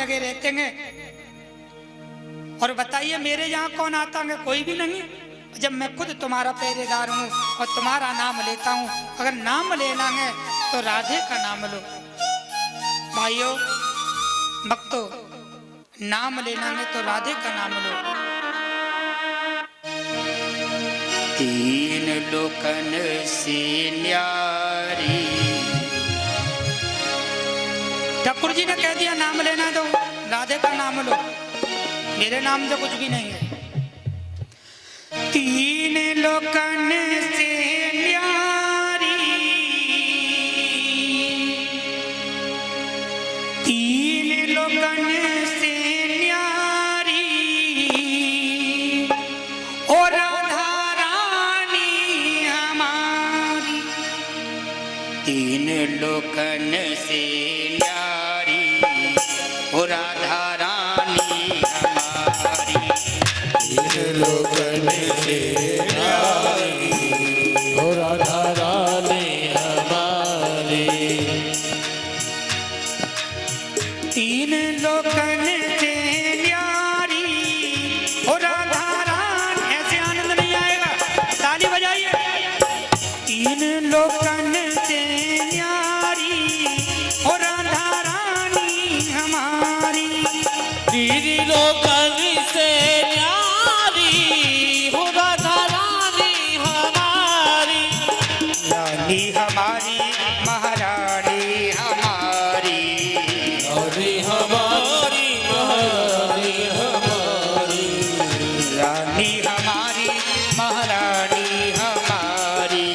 लगे रहते हैं। और बताइए मेरे यहाँ कौन आता है? कोई भी नहीं। जब मैं खुद तुम्हारा पहरेदार हूँ और तुम्हारा नाम लेता हूँ, अगर नाम लेना है तो राधे का नाम लो। भाइयों भक्तों, नाम लेना है तो राधे का नाम लो। तीन लोकन से न्यारी, ठाकुर जी ने कह दिया नाम लेना तो राधे का नाम लो, मेरे नाम से कुछ भी नहीं है। तीन लोकन से न्यारी, तीन लोकन से न्यारी, और राधा रानी हमारी। तीन लोकन से न्यारी, और राधा रानी हमारी। तीन लोकन से न्यारी, और राधा रानी हमारी। तीन लोकन से न्यारी, और राधा रानी। ऐसे आनंद नहीं आएगा, ताली बजाइए। तीन लोकन से न्यारी, और राधा रानी हमारी। तीन लोकन से न्यारी, हो राधा रानी हमारी। रानी हमारी, महारानी हमारी। रानी हमारी, महारानी हमारी। रानी हमारी, महारानी हमारी।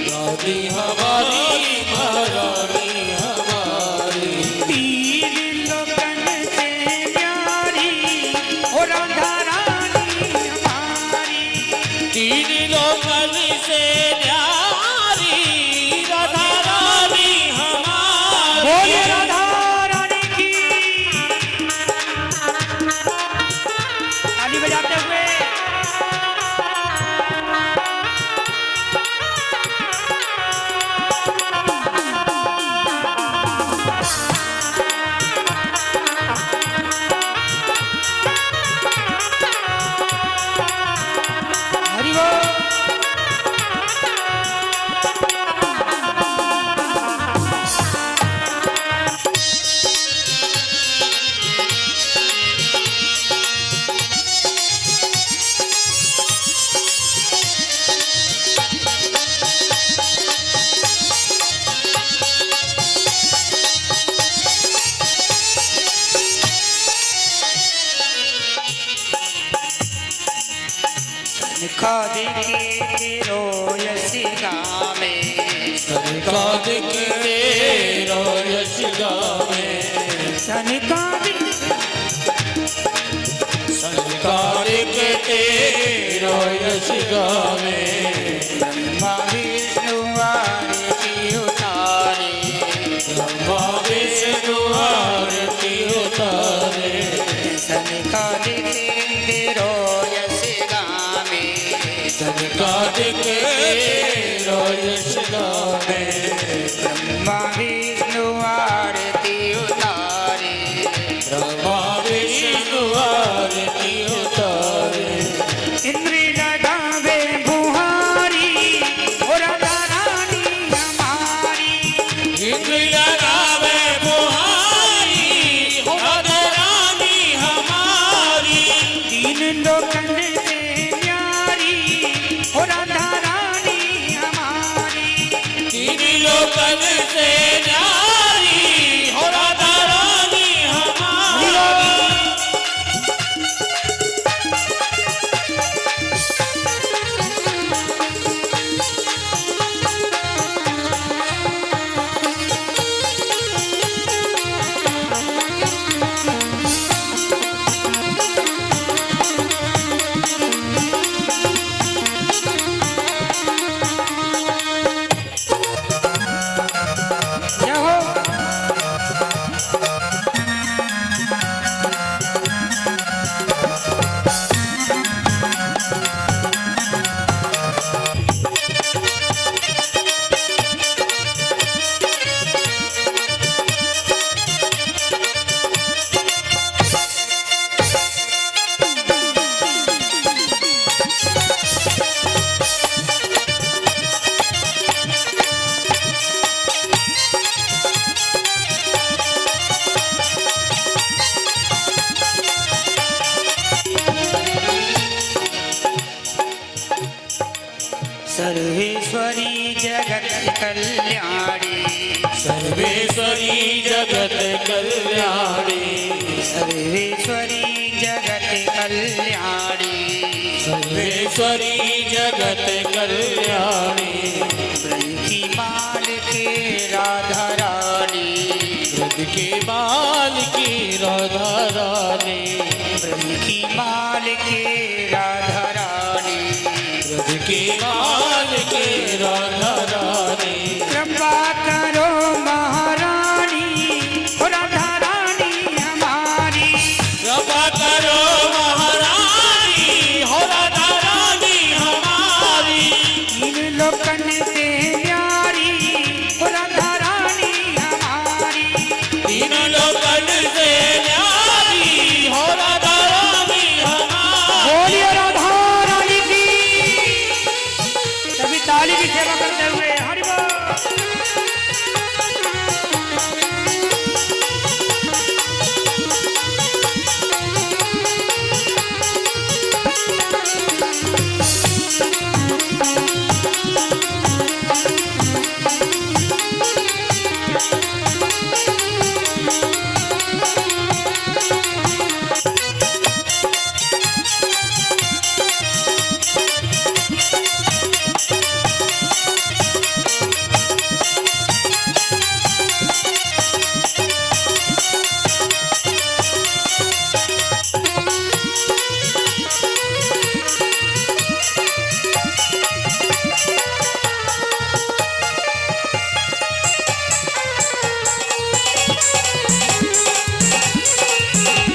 रानी हमारी, महारानी हमारी। तीन लोकन से न्यारी, और राधा रानी हमारी। तीन लोकन से न्यारी, राधा रानी हमारी। बोले राधा रानी की। ताली बजाते हुए। हरि बोल। खादी के रोयस गावे, सनकादिक तेरो यश गावे। सनकादिक सनकादिक तेरो यश गावे। ब्रह्मा विष्णु आरती उतारे, ब्रह्मा विष्णु आरती उतारे। सनकादिक रोयस गावे, सनकादिक तेरो यश गावे। ब्रह्मा विष्णु आरती उतारे। ब्रह्मा विष्णु आरती उतारे। इंद्री लगावे बुहारी, और राधा रानी हमारी। इंद्र लगावे बुहारी, हो राधा रानी हमारी। तीन लोकन से न्यारी, और राधा रानी हमारी। तीन लोकन से न्यारी, हो राधा रानी हमारी। सर्वेश्वरी जगत कल्याणी सर्वेश्वरी जगत कल्याणी ब्रज की माल के राधा रानी ब्रज के बाल की राधा रानी ब्रज की माल के राधा रानी ब्रज के बाल के राधा रानी कृपा करो महारानी ओ राधा रानी हमारी कृपा करो महारानी हो राधा रानी हमारी इन लोकन से प्यारी ओ राधा रानी हमारी तीन लोकन से न्यारी हो राधा रानी हमारी बोलिए राधा रानी की सभी ताली की सेवा करते हुए हरि बोल।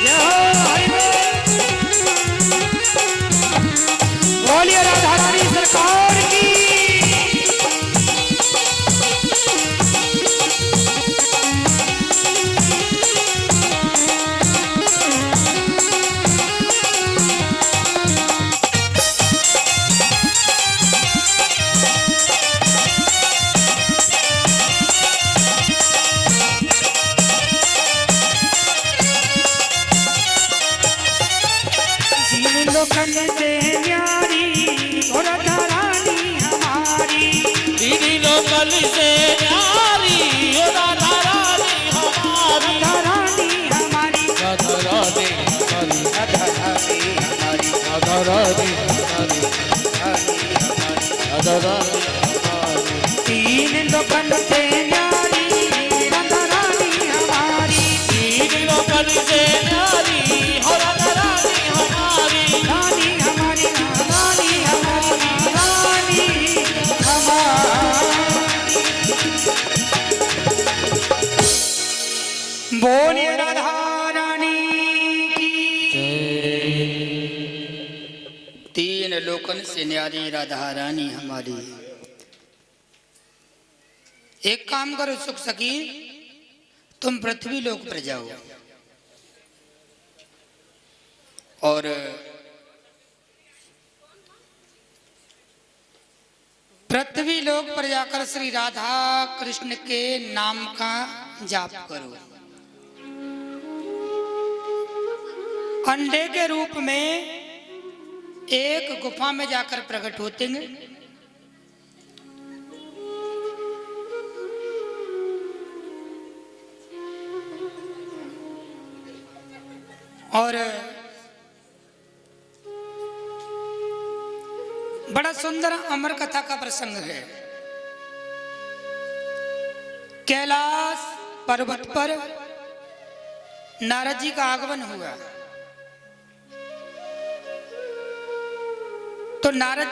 जय हो, हरि बोल। बोलिए राधा रानी सरकार की तीन लोकन से न्यारी ओ राधा रानी हमारी तीन लोकन से न्यारी हो राधा रानी हमारी राधा रानी हमारी राधा रानी हमारी राधा रानी हमारी राधा रानी हमारी राधा रानी हमारी तीन लोकन से न्यारी राधा रानी हमारी तीन लोकन से न्यारी हो राधा रानी हमारी रानी हमारी रानी हमारी रानी हमारी बोलिए राधा रानी की तीन लोकन से न्यारी राधा रानी हमारी। एक काम करो सुख सखी, तुम पृथ्वी लोक पर जाओ और पृथ्वी लोक पर जाकर श्री राधा कृष्ण के नाम का जाप करो। अंडे के रूप में एक गुफा में जाकर प्रकट होते हैं और बड़ा सुंदर अमर कथा का प्रसंग है। कैलाश पर्वत पर नारद जी का आगमन हुआ तो नारद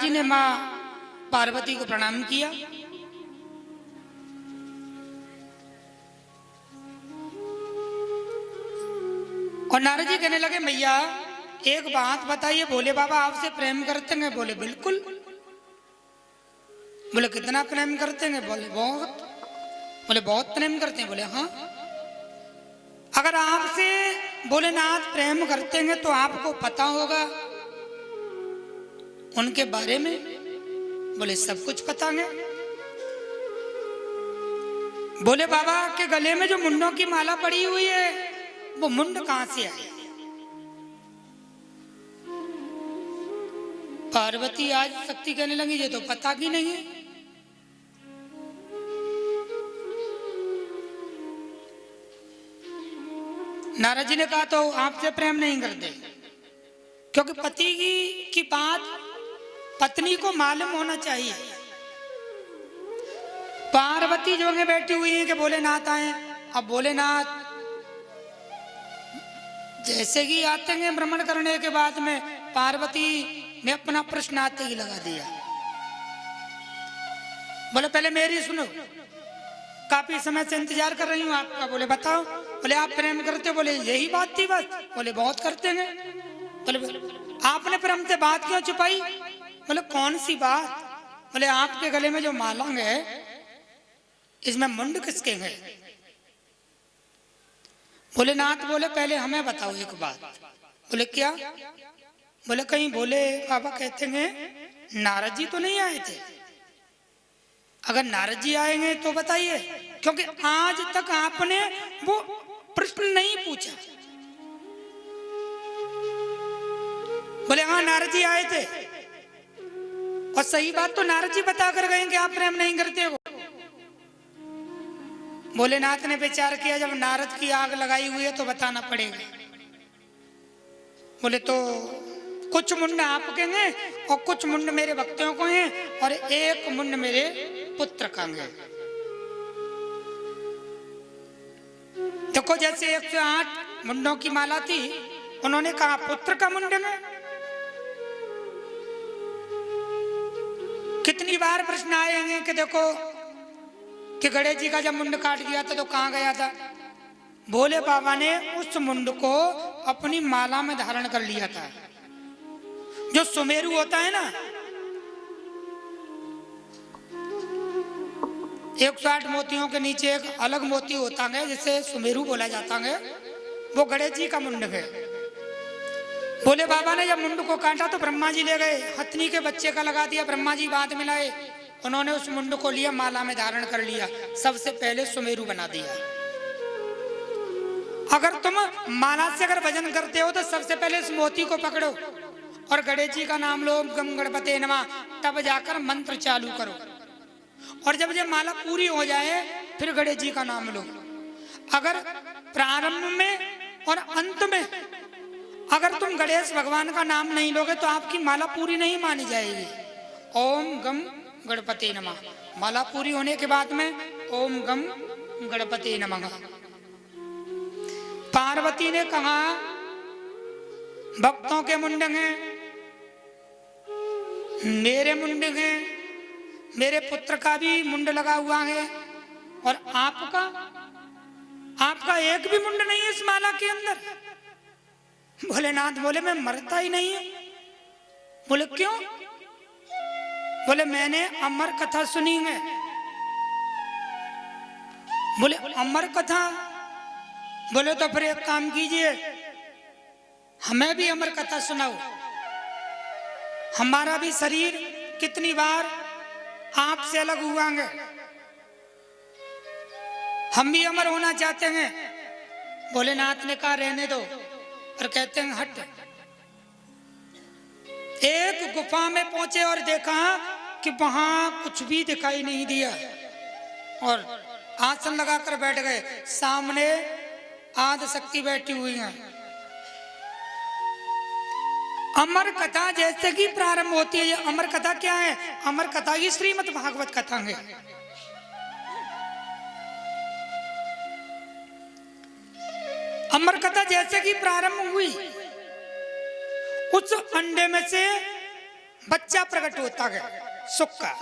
जी ने मां पार्वती को प्रणाम किया और नारद जी कहने लगे मैया एक बात बताइए। बोले बाबा आपसे प्रेम करते हैं? बोले बिल्कुल। बोले कितना प्रेम करते हैं? बोले बहुत। बोले बहुत प्रेम करते हैं? बोले हाँ। अगर आपसे भोलेनाथ प्रेम करते हैं तो आपको पता होगा उनके बारे में? बोले सब कुछ पता है। बोले बाबा के गले में जो मुंडों की माला पड़ी हुई है वो मुंड कहां से आई? पार्वती आज शक्ति कहने लगी ये तो पता की नहीं है। नारद जी ने कहा तो आपसे प्रेम नहीं करते, क्योंकि पति की बात पत्नी को मालूम होना चाहिए। पार्वती जो है बैठी हुई है कि भोलेनाथ आए। अब भोलेनाथ जैसे ही आते हैं भ्रमण करने के बाद में पार्वती ने अपना प्रश्न आते ही लगा दिया। बोले पहले मेरी सुनो, काफी समय से इंतजार कर रही हूँ आपका। बोले बताओ। बोले आप प्रेम करते हो? बोले यही बात थी बस। बोले बहुत करते हैं। बोले आपने फिर हमसे बात क्यों छुपाई? बोले कौन सी बात? बोले आपके गले में जो माला है इसमें मुंड किसके हैं? भोलेनाथ बोले पहले हमें बताओ एक बात। बोले क्या? बोले कहीं भोले बाबा कहते हैं नारद जी तो नहीं आए थे? अगर नारद जी आएंगे तो बताइए, क्योंकि आज तक आपने वो प्रश्न नहीं पूछा। बोले हाँ नारद जी आए थे, और सही बात तो नारद जी बता कर गए कि आप प्रेम नहीं करते हो। भोलेनाथ ने विचार किया जब नारद की आग लगाई हुई है तो बताना पड़ेगा। बोले तो कुछ मुंड आपके हैं और कुछ मुंड मेरे भक्तों को हैं और एक मुंड मेरे पुत्र का है। देखो जैसे 108 मुंडों की माला थी, उन्होंने कहा पुत्र का मुंड में। कितनी बार प्रश्न आए हैं कि देखो कि गणेश जी का जब मुंड काट दिया था तो कहाँ गया था? भोले बाबा ने उस मुंड को अपनी माला में धारण कर लिया था। जो सुमेरु होता है ना, 108 मोतियों के नीचे एक अलग मोती होता है जिसे सुमेरु बोला जाता है, वो गणेश जी का मुंड है। भोले बाबा ने जब मुंड को काटा तो ब्रह्मा जी ले गए, हथनी के बच्चे का लगा दिया। ब्रह्मा जी बाद में लाए, उन्होंने उस मुंड को लिया, माला में धारण कर लिया, सबसे पहले सुमेरु बना दिया। अगर तुम माला से अगर भजन करते हो तो सबसे पहले इस मोती को पकड़ो और गणेश जी का नाम लो, गम गणपते नमः, तब जाकर मंत्र चालू करो। और जब ये माला पूरी हो जाए फिर गणेश जी का नाम लो। अगर प्रारंभ में और अंत में अगर तुम गणेश भगवान का नाम नहीं लोगे तो आपकी माला पूरी नहीं मानी जाएगी। ओम गम गणपते नमः, माला पूरी होने के बाद में ओम गम गणपते नमः। पार्वती ने कहा भक्तों के मुंड हैं, मेरे मुंड हैं, मेरे पुत्र का भी मुंड लगा हुआ है, और आपका एक भी मुंड नहीं है इस माला के अंदर। भोलेनाथ बोले मैं मरता ही नहीं है। बोले क्यों? बोले मैंने अमर कथा सुनी है। बोले अमर कथा? बोले तो फिर एक काम कीजिए, हमें भी अमर कथा सुनाओ। हमारा भी शरीर कितनी बार आपसे अलग हुआ है, हम भी अमर होना चाहते हैं। भोलेनाथ ने कहा रहने दो, और कहते हैं हट। एक गुफा में पहुंचे और देखा कि वहां कुछ भी दिखाई नहीं दिया, और आसन लगाकर बैठ गए। सामने आदि शक्ति बैठी हुई है। अमर कथा जैसे कि प्रारंभ होती है। ये अमर कथा क्या है? अमर कथा ही श्रीमद् भागवत कथा है। अमर कथा जैसे कि प्रारंभ हुई, उस अंडे में से बच्चा प्रकट होता है, सुख का।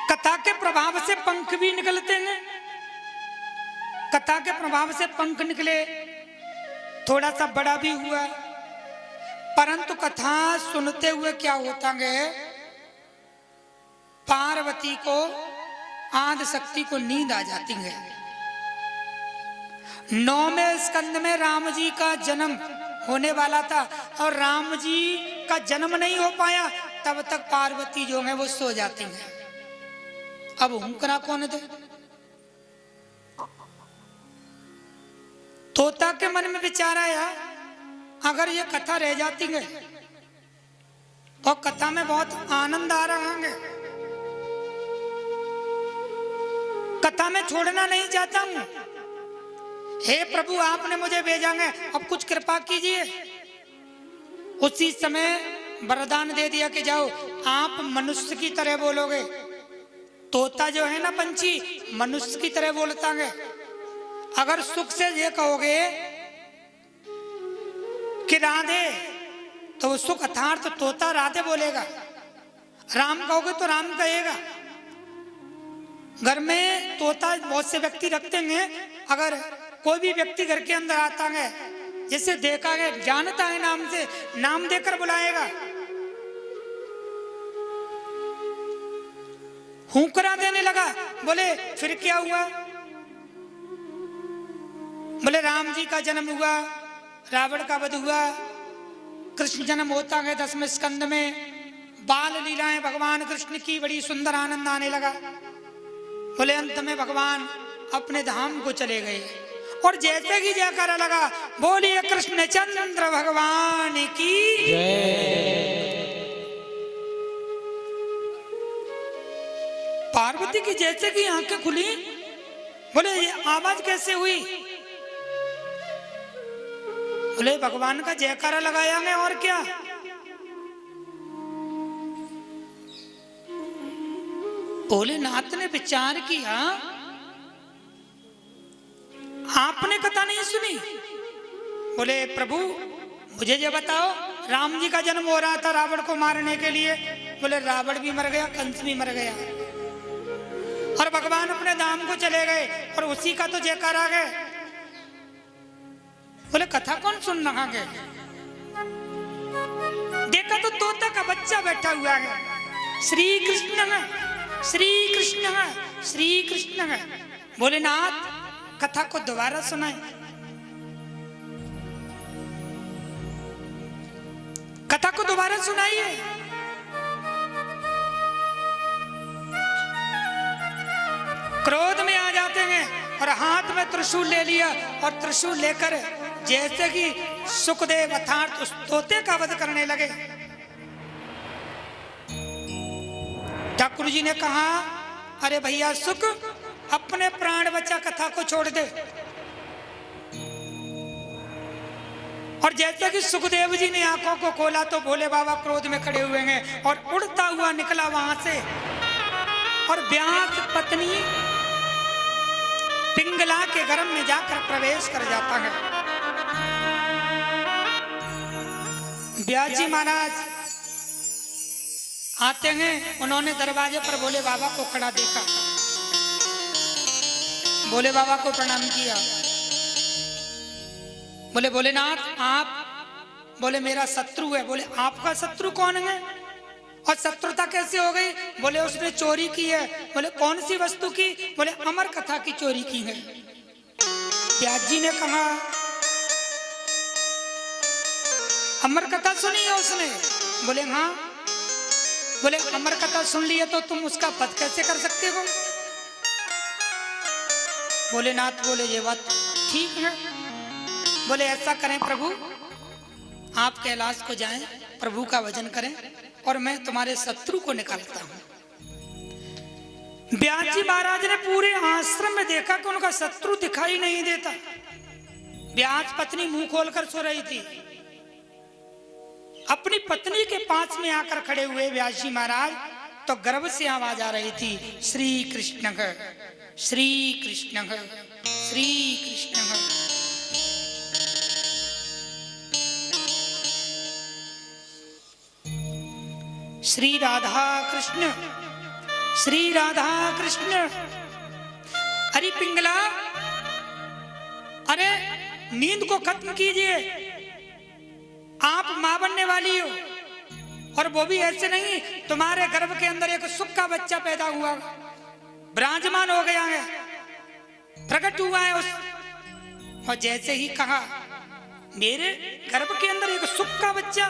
कथा के प्रभाव से पंख भी निकलते हैं। कथा के प्रभाव से पंख निकले, थोड़ा सा बड़ा भी हुआ, परंतु कथा सुनते हुए क्या होता है, पार्वती को आदि शक्ति को नींद आ जाती है। 9वें स्कंद में राम जी का जन्म होने वाला था, और राम जी का जन्म नहीं हो पाया तब तक पार्वती जो है वो सो जाती है। अब हुंकरा कौन थे? तोता के मन में विचार आया, अगर ये कथा रह जाती है और कथा में बहुत आनंद आ रहा है, कथा में छोड़ना नहीं चाहता हूं, हे प्रभु आपने मुझे भेजा है, अब कुछ कृपा कीजिए। उसी समय वरदान दे दिया कि जाओ आप मनुष्य की तरह बोलोगे। तोता जो है ना पंछी मनुष्य की तरह बोलता है। अगर सुख से ये कहोगे कि राधे तो वो सुख अर्थात तो तोता राधे बोलेगा। राम कहोगे तो राम कहेगा। घर में तोता बहुत से व्यक्ति रखते हैं। अगर कोई भी व्यक्ति घर के अंदर आता है, जिसे देखा है जानता है नाम से, नाम देकर बुलाएगा। हुंकरा देने लगा, बोले फिर क्या हुआ? बोले राम जी का जन्म हुआ, रावण का वध हुआ, कृष्ण जन्म होता है 10वें स्कंद में, बाल लीलाएं भगवान कृष्ण की बड़ी सुंदर आनंद आने लगा। बोले अंत में भगवान अपने धाम को चले गए। और जैसे ही जयकारा लगा, बोलिए कृष्ण चंद्र भगवान की जय। पार्वती की जैसे कि आंखें खुली, बोले ये आवाज कैसे हुई? बोले भगवान का जयकारा लगाया मैं, और क्या? भोलेनाथ ने विचार किया, आपने कथा नहीं सुनी? बोले प्रभु मुझे ये बताओ, राम जी का जन्म हो रहा था रावण को मारने के लिए। बोले रावण भी मर गया, कंस भी मर गया, और भगवान अपने धाम को चले गए, और उसी का तो जयकारा आ गए। बोले कथा कौन सुन रहा है? देखा तो तोता का बच्चा बैठा हुआ है, श्री कृष्ण है, श्री कृष्ण है, श्री कृष्ण है। भोलेनाथ कथा को दोबारा सुनाए। कथा को दोबारा सुनाइए। क्रोध में आ जाते हैं और हाथ में त्रिशूल ले लिया, और त्रिशूल लेकर जैसे कि सुखदेव अर्थात उस तोते का वध करने लगे। ठाकुर जी ने कहा, अरे भैया सुख, अपने प्राण बचा कथा को छोड़ दे। और जैसे कि सुखदेव जी ने आंखों को खोला तो भोले बाबा क्रोध में खड़े हुए हैं, और उड़ता हुआ निकला वहां से, और व्यास पत्नी पिंगला के गर्भ में जाकर प्रवेश कर जाता है। व्यास जी महाराज आते हैं, उन्होंने दरवाजे पर भोले बाबा को खड़ा देखा, भोले बाबा को प्रणाम किया। बोले भोलेनाथ आप? बोले मेरा शत्रु है। बोले आपका शत्रु कौन है, और शत्रुता कैसे हो गई? बोले उसने चोरी की है। बोले कौन सी वस्तु की? बोले अमर कथा की चोरी की है। व्यास जी ने कहा, अमर कथा सुनी है उसने? बोले हाँ। बोले अमर कथा सुन ली है तो तुम उसका वध कैसे कर सकते हो? भोलेनाथ बोले ये बात ठीक है। बोले ऐसा करें प्रभु, आप कैलाश को जाएं, प्रभु का भजन करें, और मैं तुम्हारे शत्रु को निकालता हूं। व्यास जी महाराज ने पूरे आश्रम में देखा कि उनका शत्रु दिखाई नहीं देता। व्यास पत्नी मुंह खोलकर सो रही थी। अपनी पत्नी के पास में आकर खड़े हुए व्यास जी महाराज, तो गर्भ से आवाज आ रही थी, श्री कृष्ण श्री कृष्ण श्री कृष्ण। श्री राधा कृष्ण, श्री राधा कृष्ण। अरे पिंगला, अरे नींद को खत्म कीजिए, आप मां बनने वाली हो, और वो भी ऐसे नहीं, तुम्हारे गर्भ के अंदर एक सुख का बच्चा पैदा हुआ, विराजमान हो गया है, प्रकट हुआ है उस। और जैसे ही कहा मेरे गर्भ के अंदर एक सुख का बच्चा,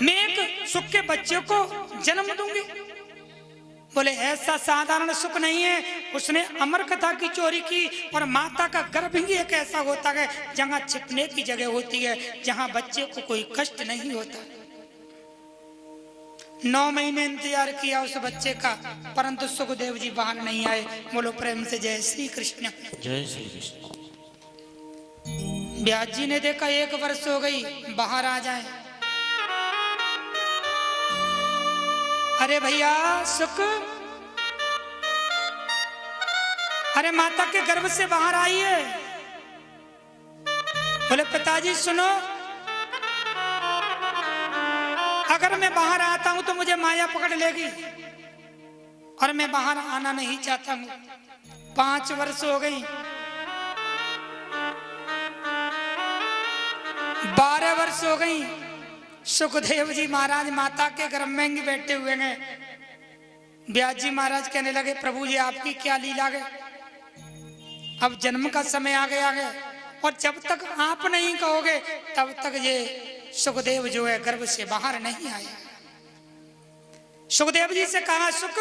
मैं एक सुख के बच्चे को जन्म दूंगी। बोले ऐसा साधारण सुख नहीं है, उसने अमर कथा की चोरी की, और माता का गर्भ ही एक ऐसा होता है जहां छिपने की जगह होती है, जहां बच्चे को कोई कष्ट नहीं होता। 9 महीने इंतजार किया उस बच्चे का, परंतु सुखदेव जी बाहर नहीं आए। बोलो प्रेम से जय श्री कृष्ण। जय श्री कृष्ण। व्यास जी ने देखा 1 वर्ष हो गई, बाहर आ जाए। अरे भैया सुख, अरे माता के गर्भ से बाहर आइए। बोले पिताजी सुनो, अगर मैं बाहर आता हूं तो मुझे माया पकड़ लेगी और मैं बाहर आना नहीं चाहता हूं। 5 वर्ष हो गई, 12 वर्ष हो गई। सुखदेव जी महाराज माता के गर्भ में ही बैठे हुए हैं। व्यास जी महाराज कहने लगे प्रभु जी आपकी क्या लीला है, अब जन्म का समय आ गया है और जब तक आप नहीं कहोगे तब तक ये सुखदेव जो है गर्भ से बाहर नहीं आया। सुखदेव जी से कहा सुख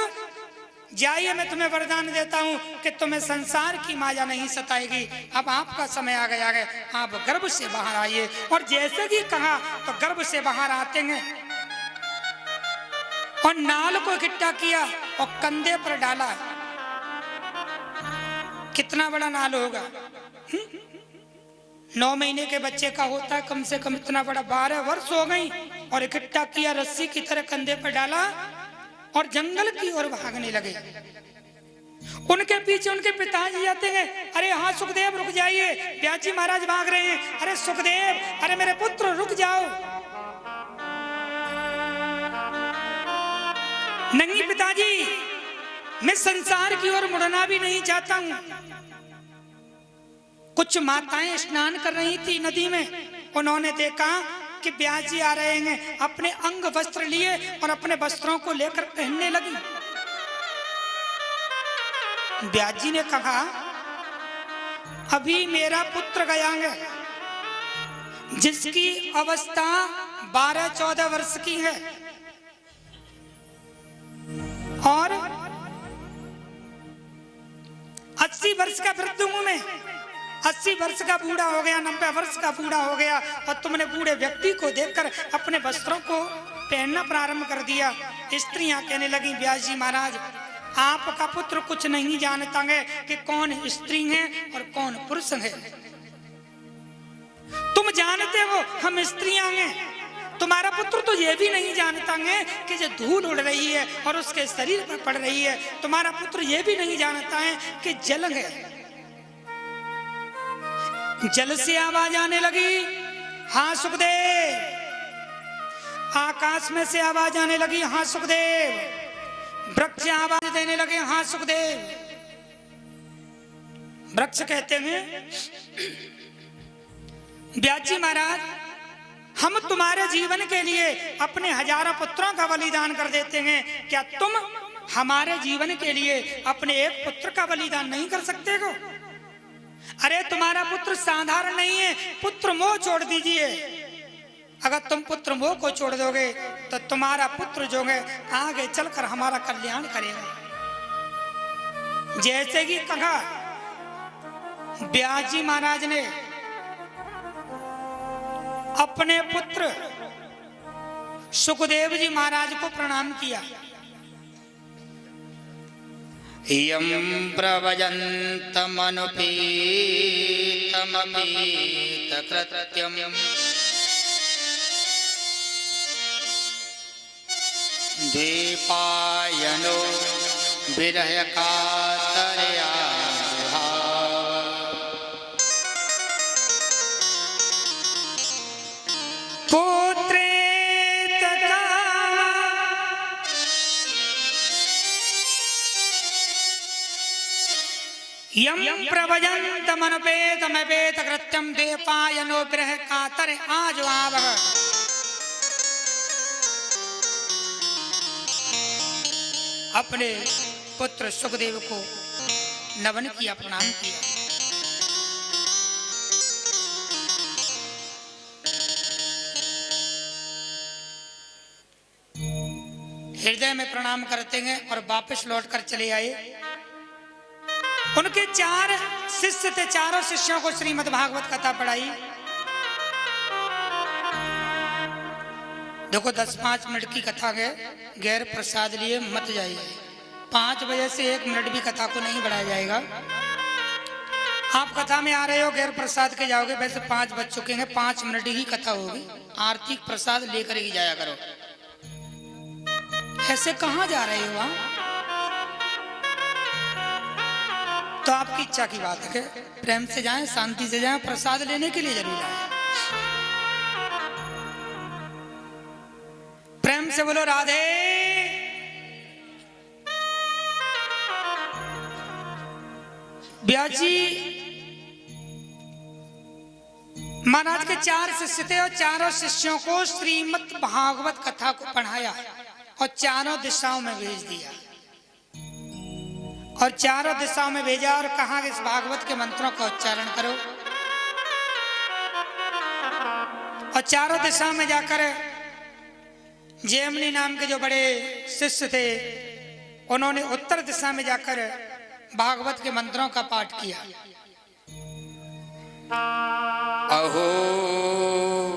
जाइए, मैं तुम्हें वरदान देता हूं कि तुम्हें संसार की माया नहीं सताएगी। अब आपका समय आ गया है, आप गर्भ से बाहर आइए। और जैसे ही कहा तो गर्भ से बाहर आते हैं और नाल को इकट्ठा किया और कंधे पर डाला। कितना बड़ा नाल होगा, 9 महीने के बच्चे का होता है कम से कम इतना बड़ा। 12 वर्ष हो गई और इकट्ठा किया, रस्सी की तरह कंधे पर डाला और जंगल की ओर भागने लगे। उनके पीछे उनके पिताजी आते हैं। अरे हाँ सुखदेव रुक जाइए, व्यास जी महाराज भाग रहे हैं। अरे सुखदेव, अरे मेरे पुत्र रुक जाओ। नहीं पिताजी, मैं संसार की ओर मुड़ना भी नहीं चाहता हूं। कुछ माताएं स्नान कर रही थी नदी में, उन्होंने देखा कि व्यास जी आ रहे हैं, अपने अंग वस्त्र लिए और अपने वस्त्रों को लेकर पहनने लगी। व्यास जी ने कहा अभी मेरा पुत्र गया है जिसकी अवस्था 12-14 वर्ष की है और 80 वर्ष का वृद्ध हूं मैं, 80 वर्ष का बूढ़ा हो गया, 90 वर्ष का बूढ़ा हो गया और तुमने बूढ़े व्यक्ति को देखकर अपने वस्त्रों को पहनना प्रारंभ कर दिया। स्त्रियां कहने लगी व्यास जी महाराज आपका पुत्र कुछ नहीं जानता है कि कौन स्त्री है और कौन पुरुष है। तुम जानते हो हम स्त्रियां हैं, तुम्हारा पुत्र तो ये भी नहीं जानता है कि जो धूल उड़ रही है और उसके शरीर पर पड़ रही है। तुम्हारा पुत्र ये भी नहीं जानता है कि जल है। जल से आवाज आने लगी, हाँ सुखदेव। आकाश में से आवाज आने लगी, हाँ सुखदेव। वृक्ष आवाज देने लगे, हाँ सुखदेव। वृक्ष कहते हैं व्यास जी महाराज हम तुम्हारे जीवन के लिए अपने हजारों पुत्रों का बलिदान कर देते हैं, क्या तुम हमारे जीवन के लिए अपने एक पुत्र का बलिदान नहीं कर सकते हो? अरे तुम्हारा पुत्र साधारण नहीं है, पुत्र मोह छोड़ दीजिए। अगर तुम पुत्र मोह को छोड़ दोगे तो तुम्हारा पुत्र जो है आगे चलकर हमारा कल्याण करेगा। जैसे कि कहा व्यास जी महाराज ने अपने पुत्र सुखदेव जी महाराज को प्रणाम किया। यं प्रव्रजन्तमनुपेतमपीतकृत्यं द्वैपायनो विरहकातरया यं प्रव्रजन्तमनुपेतमपेतकृत्यं द्वैपायनो विरह कातर आज्वावः। अपने पुत्र सुखदेव को नमन किया, प्रणाम किया। हृदय में प्रणाम करते हैं और वापस लौटकर चले आए। उनके 4 शिष्य थे, चारों शिष्यों को श्रीमद् भागवत कथा पढ़ाई। देखो 10-5 मिनट की कथा है, गैर प्रसाद लिए मत जाइए। 5 बजे से 1 मिनट भी कथा को नहीं बढ़ाया जाएगा। आप कथा में आ रहे हो, गैर प्रसाद के जाओगे, वैसे 5 बज चुके हैं, 5 मिनट ही कथा होगी। आरती प्रसाद लेकर ही जाया करो। ऐसे कहाँ जा रहे हो आप? तो आपकी इच्छा की बात है, प्रेम से जाएं, शांति से जाएं, प्रसाद लेने के लिए जरूर आए। प्रेम से बोलो राधे। व्यास जी महाराज के 4 शिष्य थे और चारों शिष्यों को श्रीमद् भागवत कथा को पढ़ाया और चारों दिशाओं में भेज दिया। और चारों दिशाओं में भेजा और कहा कि इस भागवत के मंत्रों का उच्चारण करो। और चारों दिशाओं में जाकर जैमिनी नाम के जो बड़े शिष्य थे, उन्होंने उत्तर दिशा में जाकर भागवत के मंत्रों का पाठ किया। अहो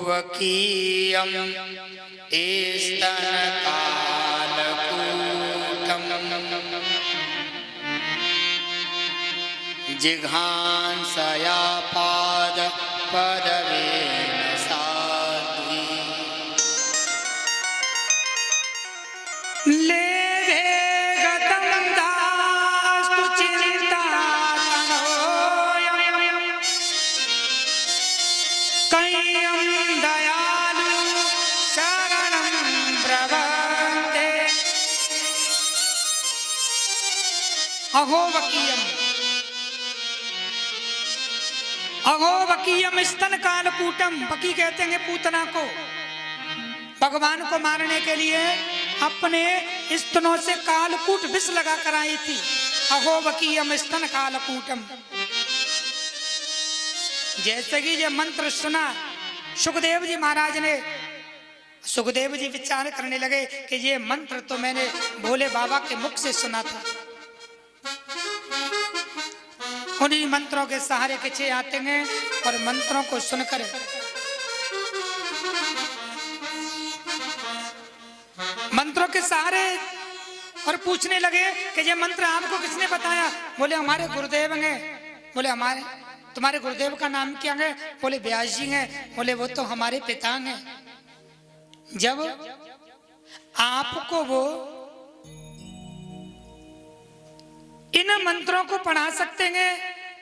वकीयम स्तनकालकूटम जिघांसया पाद पदवेन साध्वी लेभे गतं दास्तु चिन्तातनोऽयं कय्यं दयालु शरणं प्रपद्ये। अहो वकीयम, अहो वकीयम स्तन कालकूटम। वकी कहते हैं पूतना को। भगवान को मारने के लिए अपने स्तनों से कालकूट विष लगा कर आई थी। अहो वकीयम स्तन कालकूटम। जैसे कि ये मंत्र सुना, सुखदेव जी महाराज ने, सुखदेव जी विचार करने लगे कि ये मंत्र तो मैंने भोले बाबा के मुख से सुना था। उन्हीं मंत्रों के सहारे पीछे आते हैं और मंत्रों को सुनकर मंत्रों के सहारे और पूछने लगे कि ये मंत्र आपको किसने बताया? बोले हमारे गुरुदेव हैं। बोले हमारे, तुम्हारे गुरुदेव का नाम क्या है? बोले व्यास जी हैं। बोले वो तो हमारे पिता हैं। जब आपको वो इन मंत्रों को पढ़ा सकते हैं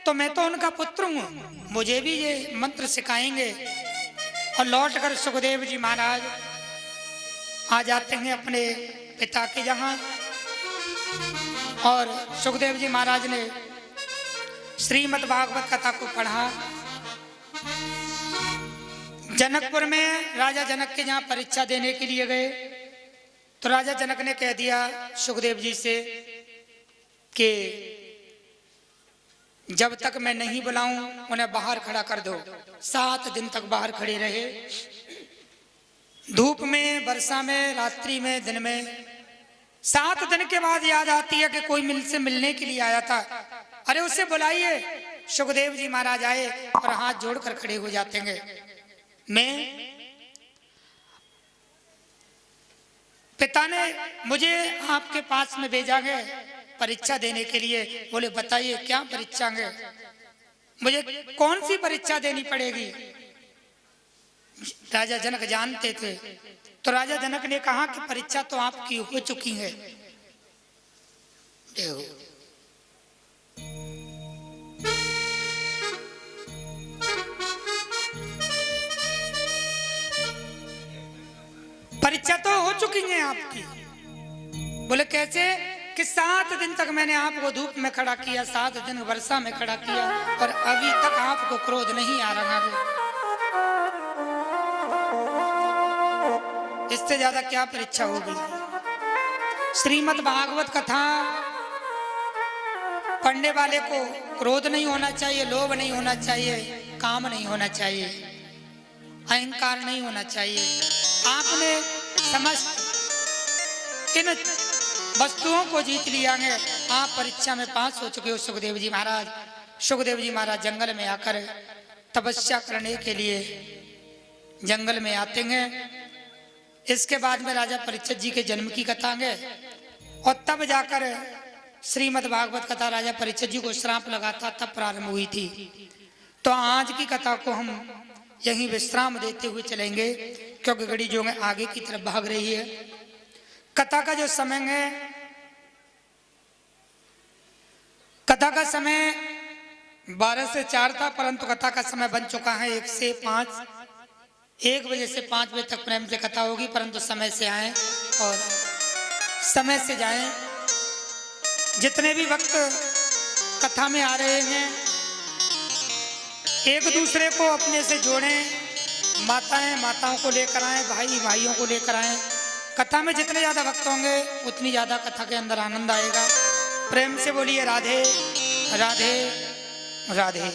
तो मैं तो उनका पुत्र हूं, मुझे भी ये मंत्र सिखाएंगे। और लौटकर सुखदेव जी महाराज आ जाते हैं अपने पिता के यहाँ। और सुखदेव जी महाराज ने श्रीमद् भागवत कथा को पढ़ा। जनकपुर में राजा जनक के यहाँ परीक्षा देने के लिए गए तो राजा जनक ने कह दिया सुखदेव जी से कि जब तक मैं नहीं बुलाऊं उन्हें बाहर खड़ा कर दो। 7 दिन तक बाहर खड़े रहे, धूप में, वर्षा में, रात्रि में, दिन में। 7 दिन के बाद याद आती है कि कोई से मिलने के लिए आया था। अरे उसे बुलाइए। सुखदेव जी महाराज आए और हाथ जोड़कर खड़े हो जाते हैं। मैं, पिता ने मुझे आपके पास में भेजा है परीक्षा देने के लिए। बोले बताइए क्या परीक्षा है? मुझे कौन सी परीक्षा देनी पड़ेगी? राजा जनक जानते थे। तो राजा जनक ने कहा कि परीक्षा तो आपकी हो चुकी है। देखो परीक्षा तो हो चुकी है आपकी। बोले कैसे? कि 7 दिन तक मैंने आपको धूप में खड़ा किया, 7 दिन वर्षा में खड़ा किया और अभी तक आपको क्रोध नहीं आ रहा है। इससे ज्यादा क्या परीक्षा होगी? श्रीमद् भागवत कथा पढ़ने वाले को क्रोध नहीं होना चाहिए, लोभ नहीं होना चाहिए, काम नहीं होना चाहिए, अहंकार नहीं होना चाहिए। आपने समस्त इन वस्तुओं को जीत लिया है। आप परीक्षा में पास हो चुके हो सुखदेव जी महाराज। सुखदेव जी महाराज जंगल में आकर तपस्या करने के लिए जंगल में आते हैं। इसके बाद में राजा परीक्षित जी के जन्म की कथा है और तब जाकर श्रीमद् भागवत कथा राजा परीक्षित जी को श्राप लगा था तब प्रारंभ हुई थी। तो आज की कथा को हम यहीं विश्राम देते हुए चलेंगे क्योंकि घड़ी जो है आगे की तरफ भाग रही है। कथा का जो समय है, कथा का समय 12 से 4 था, परंतु कथा का समय बन चुका है 1 से 5। 1 बजे से 5 बजे तक प्रेम से कथा होगी, परंतु समय से आए और समय से जाएं। जितने भी वक्त कथा में आ रहे हैं एक दूसरे को अपने से जोड़ें, माताओं को लेकर आएं, भाइयों को लेकर आएं। कथा में जितने ज़्यादा वक्त होंगे उतनी ज़्यादा कथा के अंदर आनंद आएगा। प्रेम से बोलिए राधे राधे राधे।